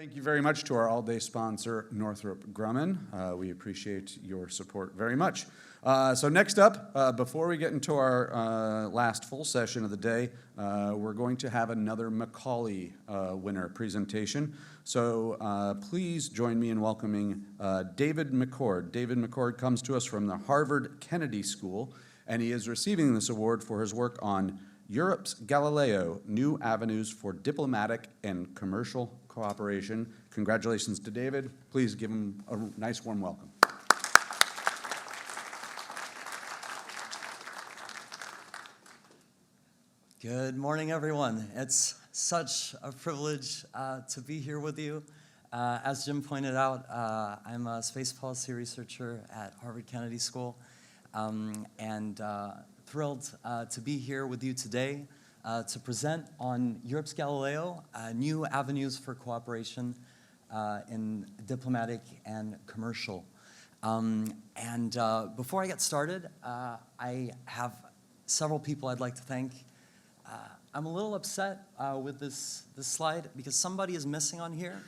Thank you very much to our all-day sponsor, Northrop Grumman. We appreciate your support very much. So next up, before we get into our last full session of the day, we're going to have another Macauley winner presentation. So please join me in welcoming David McCord. David McCord comes to us from the Harvard Kennedy School, and he is receiving this award for his work on Europe's Galileo, New Avenues for Diplomatic and Commercial Cooperation. Congratulations to David. Please give him a nice warm welcome. Good morning, everyone. It's such a privilege to be here with you. As Jim pointed out, I'm a space policy researcher at Harvard Kennedy School, and thrilled to be here with you today to present on Europe's Galileo, New Avenues for Cooperation in Diplomatic and Commercial. Before I get started, I have several people I'd like to thank. I'm a little upset with this slide because somebody is missing on here,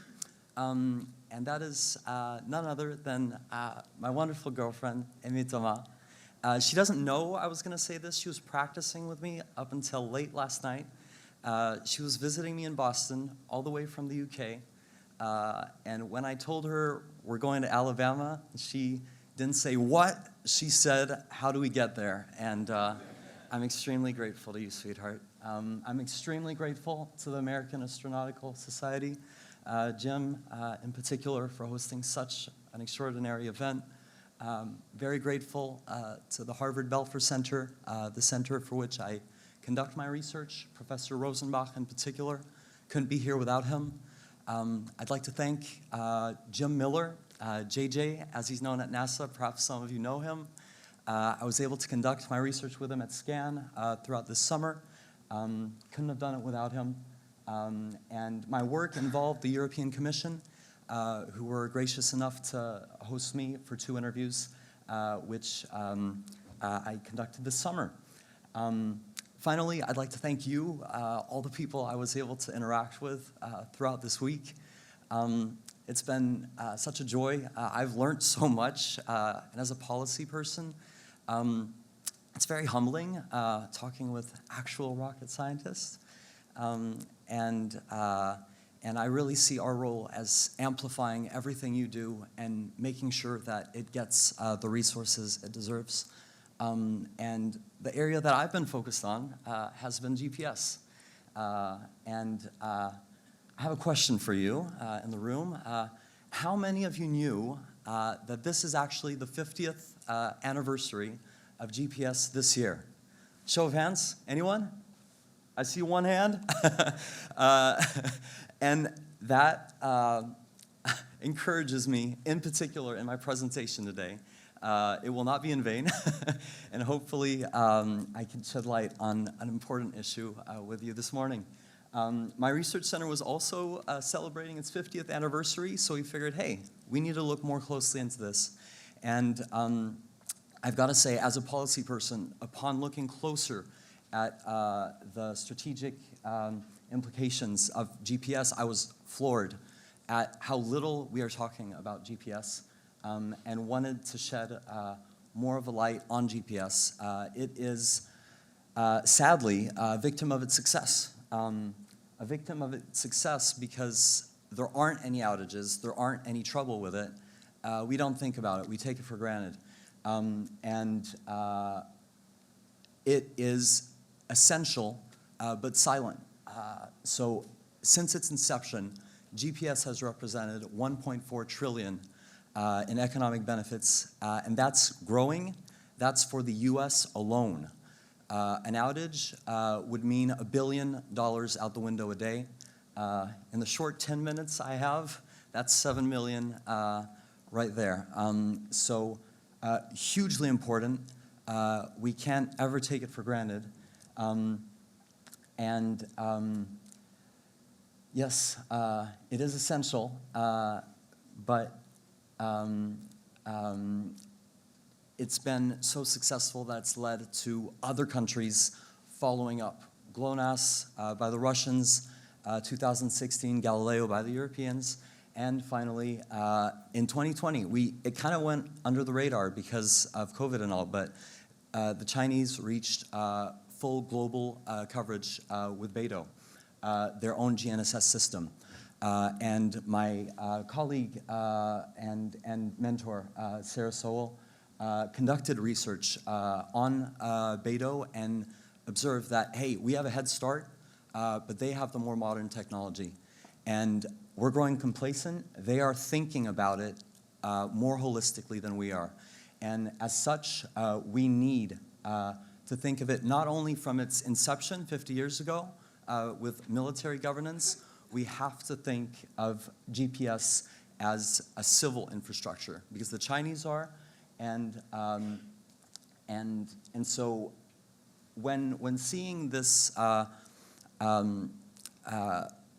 and that is none other than my wonderful girlfriend, Amy Thomas. She doesn't know I was going to say this. She was practicing with me up until late last night. She was visiting me in Boston, all the way from the UK. And when I told her we're going to Alabama, she didn't say what. She said, "How do we get there?" And I'm extremely grateful to you, sweetheart. I'm extremely grateful to the American Astronautical Society, Jim in particular, for hosting such an extraordinary event. Very grateful to the Harvard Belfer Center, the center for which I conduct my research. Professor Rosenbach in particular, couldn't be here without him. I'd like to thank Jim Miller, JJ, as he's known at NASA. Perhaps some of you know him. I was able to conduct my research with him at SCAN throughout this summer. Couldn't have done it without him. And my work involved the European Commission, who were gracious enough to host me for 2 interviews, which I conducted this summer. Finally, I'd like to thank you, all the people I was able to interact with throughout this week. It's been such a joy. I've learned so much, and as a policy person, it's very humbling talking with actual rocket scientists. And I really see our role as amplifying everything you do and making sure that it gets the resources it deserves. And the area that I've been focused on has been GPS. And I have a question for you in the room. How many of you knew that this is actually the 50th anniversary of GPS this year? Show of hands, anyone? I see one hand. And that encourages me, in particular, in my presentation today. It will not be in vain, and hopefully I can shed light on an important issue with you this morning. My research center was also celebrating its 50th anniversary, so we figured, hey, we need to look more closely into this. And I've got to say, as a policy person, upon looking closer at the strategic implications of GPS, I was floored at how little we are talking about GPS, and wanted to shed more of a light on GPS. It is, sadly, a victim of its success. A victim of its success because there aren't any outages, there aren't any trouble with it. We don't think about it, we take it for granted. It is essential, but silent. So since its inception, GPS has represented 1.4 trillion in economic benefits, and that's growing. That's for the US alone. An outage would mean $1 billion out the window a day. In the short 10 minutes I have, that's 7 million right there. So hugely important. We can't ever take it for granted. Yes, it is essential, but it's been so successful that it's led to other countries following up. GLONASS by the Russians, 2016, Galileo by the Europeans, and finally, in 2020, it kind of went under the radar because of COVID and all, but the Chinese reached full global coverage with Beidou, their own GNSS system. And my colleague and mentor, Sarah Sowell, conducted research on Beidou and observed that, hey, we have a head start, but they have the more modern technology. And we're growing complacent. They are thinking about it more holistically than we are. And as such, we need to think of it not only from its inception 50 years ago with military governance. We have to think of GPS as a civil infrastructure because the Chinese are, and so when seeing this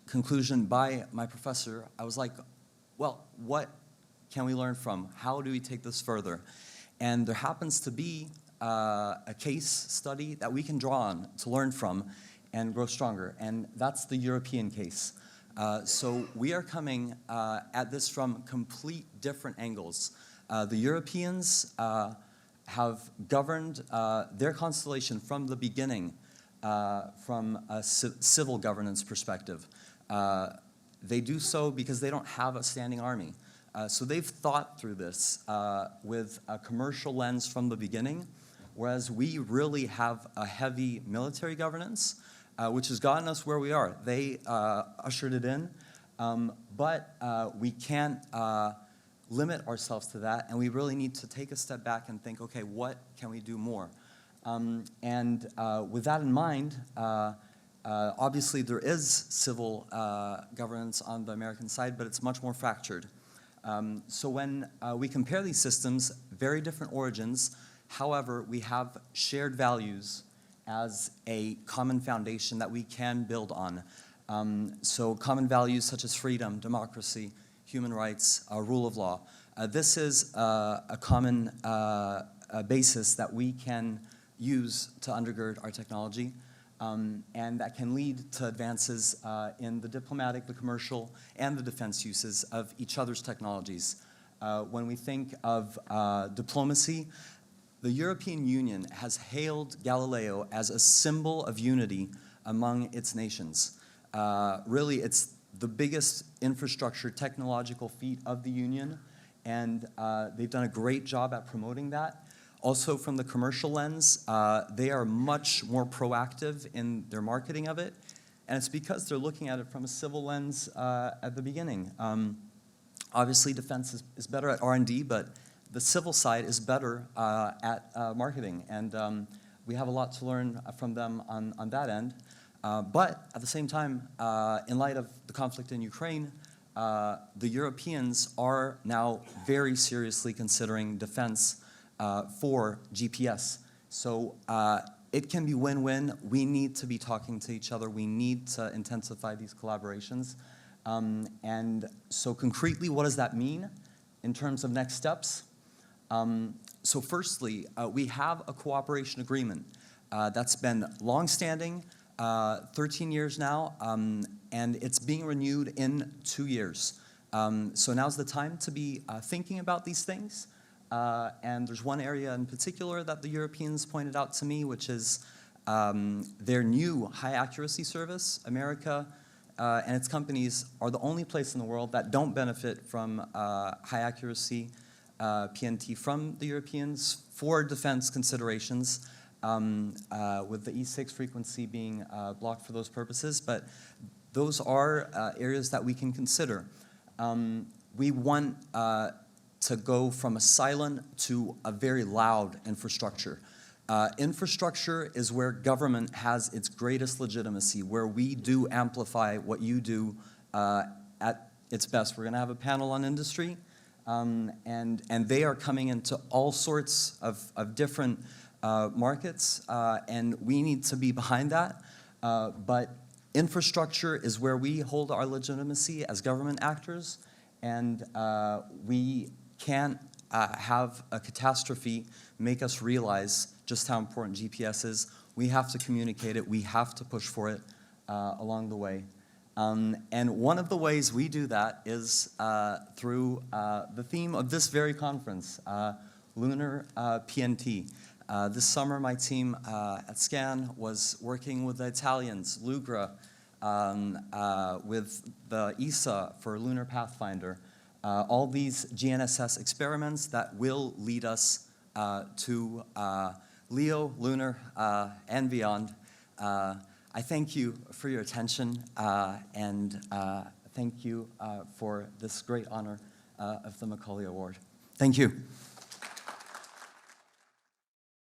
conclusion by my professor, I was like, well, what can we learn from? How do we take this further? And there happens to be a case study that we can draw on to learn from and grow stronger, and that's the European case. So we are coming at this from complete different angles. The Europeans have governed their constellation from the beginning from a civil governance perspective. They do so because they don't have a standing army. So they've thought through this with a commercial lens from the beginning, whereas we really have a heavy military governance, which has gotten us where we are. They ushered it in, but we can't limit ourselves to that, and we really need to take a step back and think, okay, what can we do more? And with that in mind, obviously there is civil governance on the American side, but it's much more fractured. So when we compare these systems, very different origins, however, we have shared values as a common foundation that we can build on. So common values such as freedom, democracy, human rights, rule of law. This is a common basis that we can use to undergird our technology, and that can lead to advances in the diplomatic, the commercial, and the defense uses of each other's technologies. When we think of diplomacy, the European Union has hailed Galileo as a symbol of unity among its nations. Really, it's the biggest infrastructure technological feat of the Union, and they've done a great job at promoting that. Also, from the commercial lens, they are much more proactive in their marketing of it, and it's because they're looking at it from a civil lens at the beginning. Obviously, defense is better at R&D, but the civil side is better at marketing, and we have a lot to learn from them on that end. But at the same time, in light of the conflict in Ukraine, the Europeans are now very seriously considering defense for GPS. So it can be win-win. We need to be talking to each other. We need to intensify these collaborations. And so concretely, what does that mean in terms of next steps? So firstly, we have a cooperation agreement that's been long-standing, 13 years now, and it's being renewed in 2 years. So now's the time to be thinking about these things. And there's one area in particular that the Europeans pointed out to me, which is their new high-accuracy service. America and its companies are the only place in the world that don't benefit from high-accuracy PNT from the Europeans for defense considerations, with the E6 frequency being blocked for those purposes. But those are areas that we can consider. We want to go from a silent to a very loud infrastructure. Infrastructure is where government has its greatest legitimacy, where we do amplify what you do at its best. We're going to have a panel on industry, and they are coming into all sorts of different markets, and we need to be behind that. But infrastructure is where we hold our legitimacy as government actors, and we can't have a catastrophe make us realize just how important GPS is. We have to communicate it. We have to push for it along the way. And one of the ways we do that is through the theme of this very conference, Lunar PNT. This summer, my team at SCAN was working with the Italians, Lugra, with the ESA for Lunar Pathfinder, all these GNSS experiments that will lead us to LEO, Lunar, and beyond. I thank you for your attention, and thank you for this great honor of the Macauley Award. Thank you.